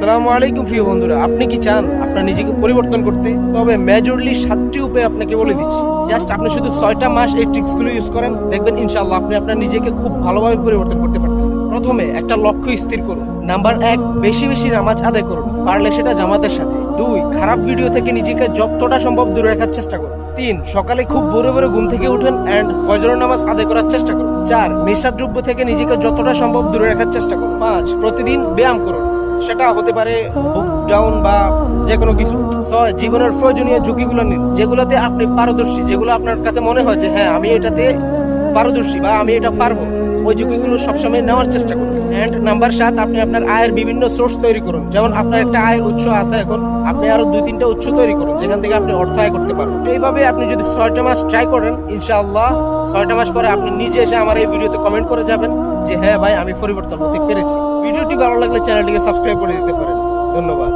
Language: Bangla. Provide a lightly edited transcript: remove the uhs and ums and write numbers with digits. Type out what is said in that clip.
আসসালামু আলাইকুম প্রিয় বন্ধুরা, আপনি কি চান আপনার নিজেকে পরিবর্তন করতে? তবে মেজরলি 7টি উপায় আপনাকে বলে দিচ্ছি। জাস্ট আপনি শুধু 6টা মাস এই ট্রিক্সগুলো ইউজ করেন, দেখবেন ইনশাআল্লাহ আপনি আপনার নিজেকে খুব ভালোভাবে পরিবর্তন করতে পারতেছেন। প্রথমে একটা লক্ষ্য স্থির করুন। নাম্বার 1, বেশি বেশি নামাজ আদায় করুন, পারলে সেটা জামাতের সাথে। 2, খারাপ ভিডিও থেকে নিজেকে যতটা সম্ভব দূরে রাখার চেষ্টা করুন। 3, সকালে খুব ভোরে ভোরে ঘুম থেকে উঠেন এন্ড ফজরের নামাজ আদায় করার চেষ্টা করুন। 4, নেশাদ্রব্য থেকে নিজেকে যতটা সম্ভব দূরে রাখার চেষ্টা করুন। 5, প্রতিদিন ব্যায়াম করুন, সেটা হতে পারে বুক ডাউন বা যে কোনো কিছু। 6, জীবনের প্রয়োজনীয় ঝুঁকিগুলো নিন, যেগুলোতে আপনি পারদর্শী, যেগুলো আপনার কাছে মনে হয় যে হ্যাঁ আমি এটাতে পারদর্শী বা আমি এটা পারবো, ওই ঝুঁকিগুলো সবসময় নেওয়ার চেষ্টা করুন। এন্ড নাম্বার 7, আপনি আপনার আয়ের বিভিন্ন সোর্স তৈরি করুন। যেমন আপনার একটা আয়ের উৎস আছে, এখন আপনি আরো 2-3টা উৎস তৈরি করুন যেখান থেকে আপনি অর্থ আয় করতে পারবেন। এইভাবে আপনি যদি 6টা মাস ট্রাই করেন, ইনশাআল্লাহ 6টা মাস পরে আপনি নিজে এসে আমার এই ভিডিওতে কমেন্ট করে যাবেন যে হ্যাঁ ভাই আমি পরিবর্তন হতে পেরেছি। ভিডিওটি ভালো লাগলে চ্যানেলটিকে সাবস্ক্রাইব করে দিতে পারেন। ধন্যবাদ।